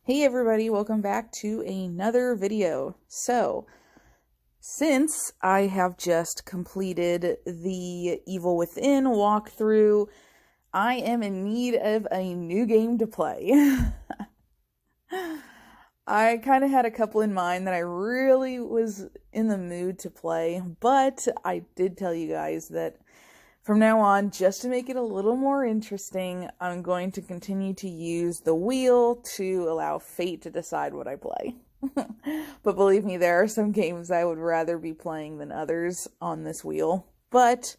Hey everybody, welcome back to another video. So, since I have just completed the Evil Within walkthrough, I am in need of a new game to play. I kind of had a couple in mind that I really was in the mood to play, but I did tell you guys that from now on, just to make it a little more interesting, I'm going to continue to use the wheel to allow fate to decide what I play. But believe me, there are some games I would rather be playing than others on this wheel. But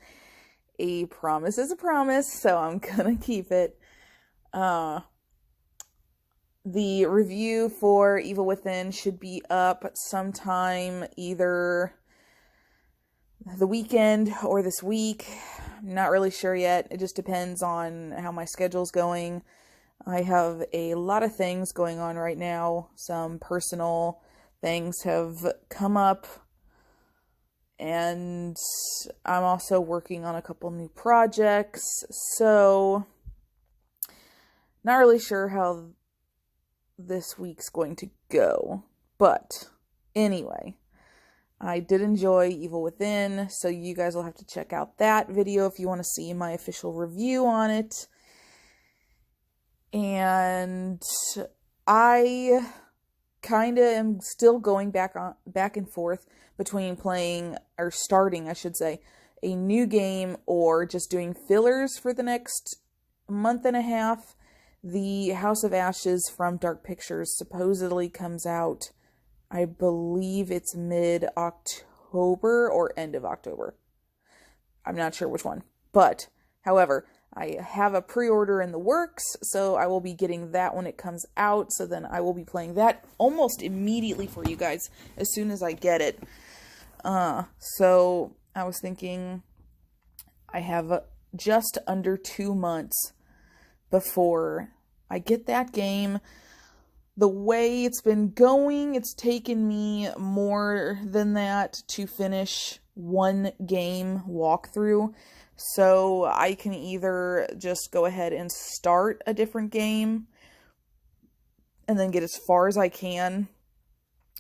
a promise is a promise, so I'm gonna keep it. The review for Evil Within should be up sometime either the weekend or this week. I'm not really sure yet. It just depends on how my schedule's going. I have a lot of things going on right now. Some personal things have come up, and I'm also working on a couple new projects, so not really sure how this week's going to go. But anyway, I did enjoy Evil Within, so you guys will have to check out that video if you want to see my official review on it. And I kind of am still going back and forth between playing, or starting, I should say, a new game or just doing fillers for the next month and a half. The House of Ashes from Dark Pictures supposedly comes out, I believe it's mid-October or end of October. I'm not sure which one. But, however, I have a pre-order in the works, so I will be getting that when it comes out. So then I will be playing that almost immediately for you guys as soon as I get it. So I was thinking I have just under 2 months before I get that game. The way it's been going, it's taken me more than that to finish one game walkthrough. So I can either just go ahead and start a different game and then get as far as I can.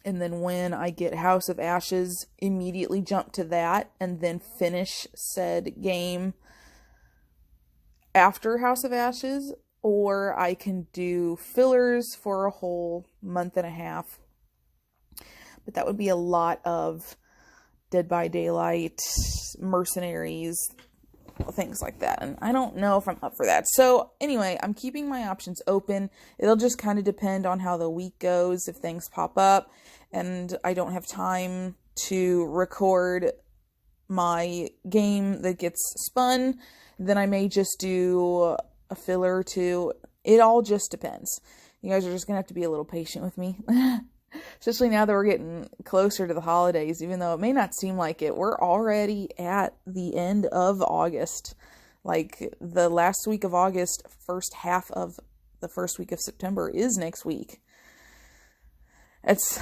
And then when I get House of Ashes, immediately jump to that and then finish said game after House of Ashes. Or I can do fillers for a whole month and a half. But that would be a lot of Dead by Daylight, Mercenaries, things like that. And I don't know if I'm up for that. So anyway, I'm keeping my options open. It'll just kind of depend on how the week goes, if things pop up and I don't have time to record my game that gets spun. Then I may just do a filler or two. It all just depends. You guys are just gonna have to be a little patient with me. Especially now that we're getting closer to the holidays, even though it may not seem like it. We're already at the end of August. Like, the last week of August, first half of the first week of September is next week. It's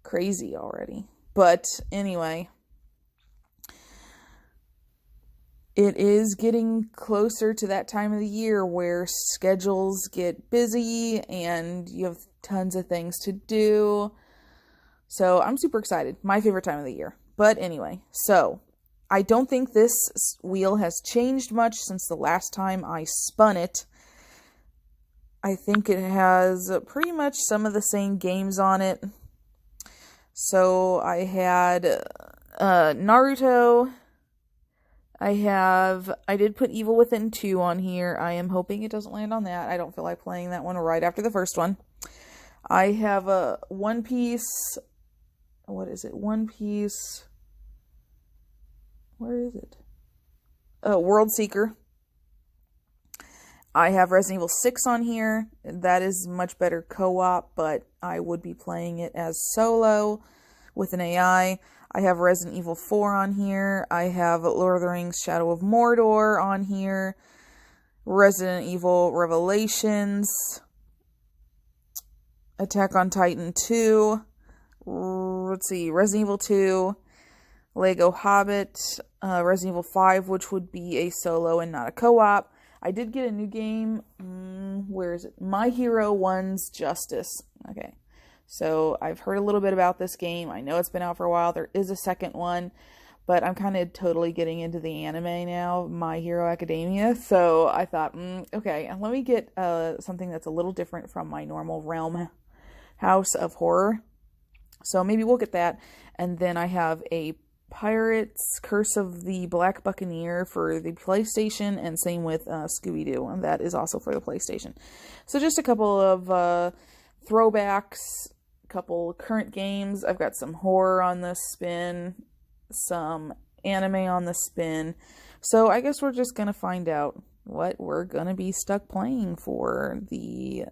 crazy already. But anyway, it is getting closer to that time of the year where schedules get busy and you have tons of things to do. So I'm super excited. My favorite time of the year. But anyway, so I don't think this wheel has changed much since the last time I spun it. I think it has pretty much some of the same games on it. So I had Naruto. I did put Evil Within 2 on here. I am hoping it doesn't land on that. I don't feel like playing that one right after the first one. I have a One Piece. What is it? One Piece. Where is it? World Seeker. I have Resident Evil 6 on here. That is much better co-op, but I would be playing it as solo with an AI. I have Resident Evil 4 on here. I have Lord of the Rings Shadow of Mordor on here. Resident Evil Revelations. Attack on Titan 2. Let's see. Resident Evil 2. Lego Hobbit. Resident Evil 5, which would be a solo and not a co-op. I did get a new game. Where is it? My Hero One's Justice. Okay. So I've heard a little bit about this game. I know it's been out for a while. There is a second one, but I'm kind of totally getting into the anime now, My Hero Academia. So I thought, okay, and let me get something that's a little different from my normal realm house of horror. So maybe we'll get that. And then I have a Pirates Curse of the Black Buccaneer for the PlayStation, and same with Scooby-Doo, and that is also for the PlayStation. So just a couple of throwbacks, a couple current games. I've got some horror on the spin, some anime on the spin. So I guess we're just gonna find out what we're gonna be stuck playing for the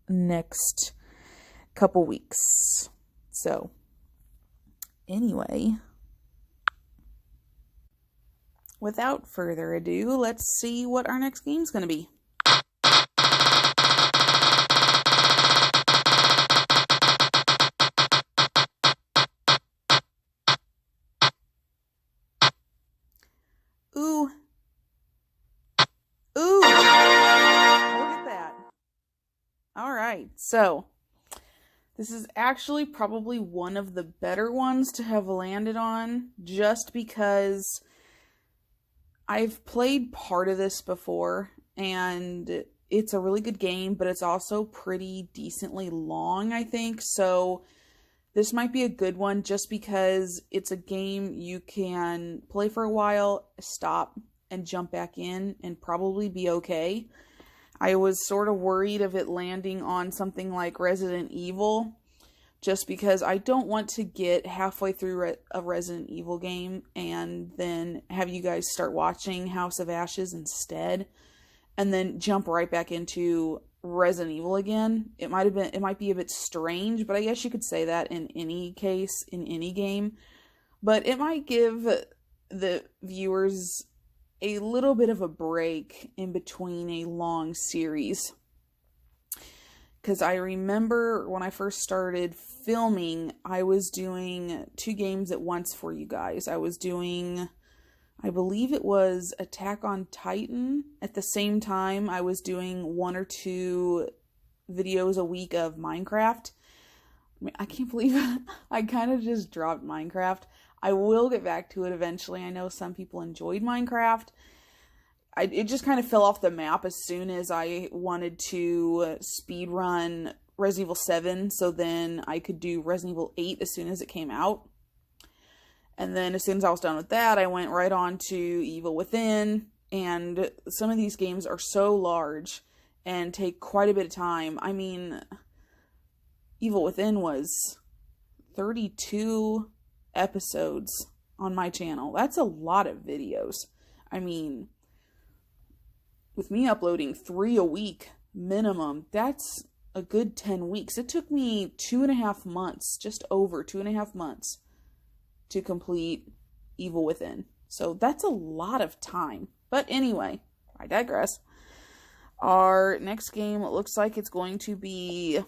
next couple weeks. So anyway, without further ado, let's see what our next game's gonna be. Ooh. Ooh. Look at that. Alright, so this is actually probably one of the better ones to have landed on, just because I've played part of this before, and it's a really good game, but it's also pretty decently long, I think. So this might be a good one just because it's a game you can play for a while, stop, and jump back in, and probably be okay. I was sort of worried of it landing on something like Resident Evil, just because I don't want to get halfway through a Resident Evil game and then have you guys start watching House of Ashes instead, and then jump right back into Resident Evil again. It might be a bit strange, but I guess you could say that in any case, in any game. But it might give the viewers a little bit of a break in between a long series. Because I remember when I first started filming, I was doing 2 games at once for you guys. I was doing, I believe it was Attack on Titan. At the same time, I was doing 1 or 2 videos a week of Minecraft. I mean, I can't believe I kind of just dropped Minecraft. I will get back to it eventually. I know some people enjoyed Minecraft. It just kind of fell off the map as soon as I wanted to speedrun Resident Evil 7, so then I could do Resident Evil 8 as soon as it came out. And then as soon as I was done with that, I went right on to Evil Within, and some of these games are so large and take quite a bit of time. I mean, Evil Within was 32 episodes on my channel. That's a lot of videos. I mean, with me uploading 3 a week minimum, that's a good 10 weeks. It took me 2.5 months, just over 2.5 months, to complete Evil Within. So that's a lot of time. But anyway, I digress. Our next game looks like it's going to be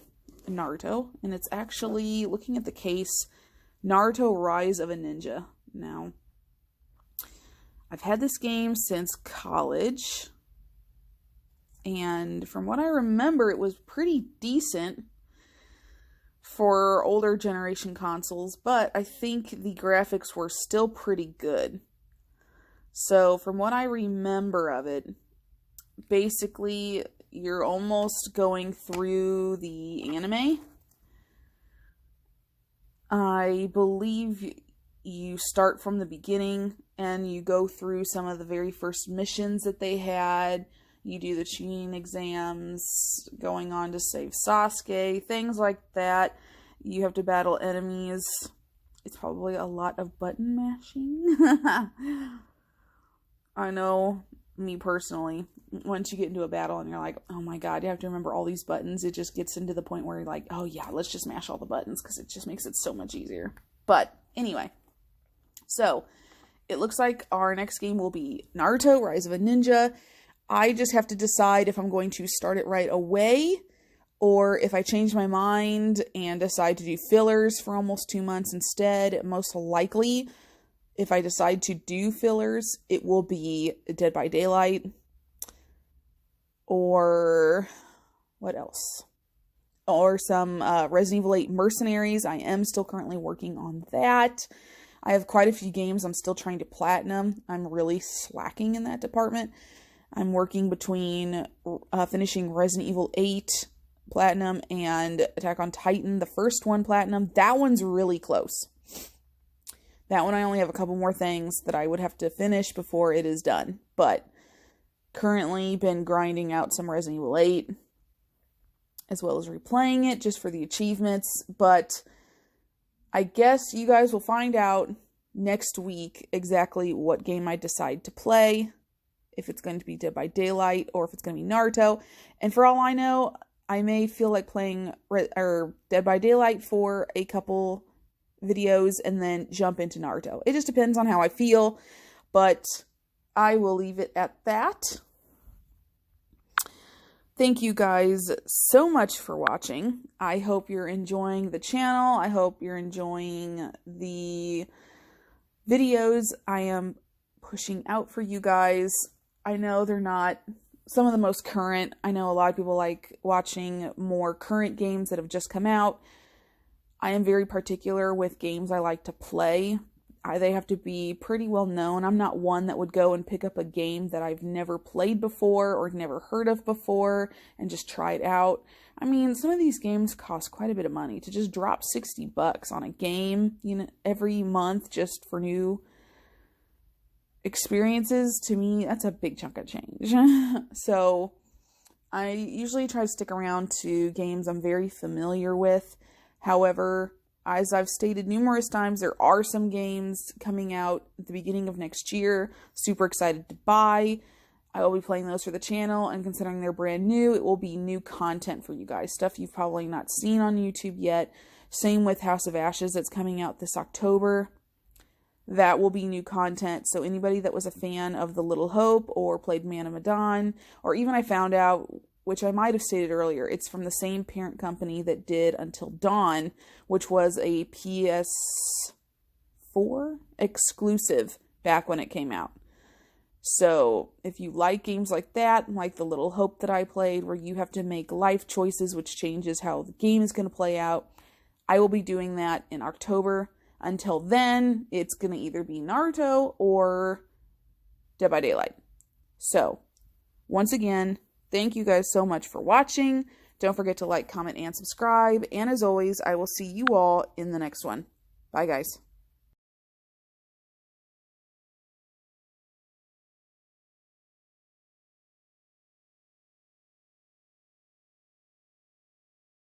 Naruto, and it's actually, looking at the case, Naruto Rise of a Ninja. Now, I've had this game since college, and from what I remember, it was pretty decent for older generation consoles, but I think the graphics were still pretty good. So from what I remember of it, basically you're almost going through the anime. I believe you start from the beginning and you go through some of the very first missions that they had. You do the Chunin exams, going on to save Sasuke, things like that. You have to battle enemies. It's probably a lot of button mashing. I know, me personally, once you get into a battle and you're like, oh my god, you have to remember all these buttons, it just gets into the point where you're like, oh yeah, let's just mash all the buttons, because it just makes it so much easier. But anyway, so it looks like our next game will be Naruto Rise of a Ninja. I just have to decide if I'm going to start it right away, or if I change my mind and decide to do fillers for almost 2 months instead. Most likely, if I decide to do fillers, it will be Dead by Daylight. or what else? Or some Resident Evil 8 Mercenaries. I am still currently working on that. I have quite a few games I'm still trying to platinum. I'm really slacking in that department. I'm working between finishing Resident Evil 8 platinum and Attack on Titan, the first one platinum. That one's really close. That one I only have a couple more things that I would have to finish before it is done. But currently been grinding out some Resident Evil 8, as well as replaying it just for the achievements. But I guess you guys will find out next week exactly what game I decide to play. If it's going to be Dead by Daylight or if it's going to be Naruto. And for all I know, I may feel like playing Dead by Daylight for a couple videos and then jump into Naruto. It just depends on how I feel, but I will leave it at that. Thank you guys so much for watching. I hope you're enjoying the channel. I hope you're enjoying the videos I am pushing out for you guys. I know they're not some of the most current. I know a lot of people like watching more current games that have just come out. I am very particular with games I like to play. They have to be pretty well known. I'm not one that would go and pick up a game that I've never played before or never heard of before and just try it out. I mean, some of these games cost quite a bit of money. To just drop $60 on a game, you know, every month just for new experiences, to me, that's a big chunk of change. So I usually try to stick around to games I'm very familiar with. However, as I've stated numerous times, there are some games coming out at the beginning of next year. Super excited to buy. I will be playing those for the channel, and considering they're brand new, it will be new content for you guys. Stuff you've probably not seen on YouTube yet. Same with House of Ashes that's coming out this October. That will be new content. So anybody that was a fan of The Little Hope or played Man of Medan, or even I found out, which I might have stated earlier, it's from the same parent company that did Until Dawn, which was a PS4 exclusive back when it came out. So if you like games like that, like The Little Hope that I played, where you have to make life choices, which changes how the game is going to play out, I will be doing that in October. Until then, it's going to either be Naruto or Dead by Daylight. So, once again, thank you guys so much for watching. Don't forget to like, comment, and subscribe. And as always, I will see you all in the next one. Bye, guys.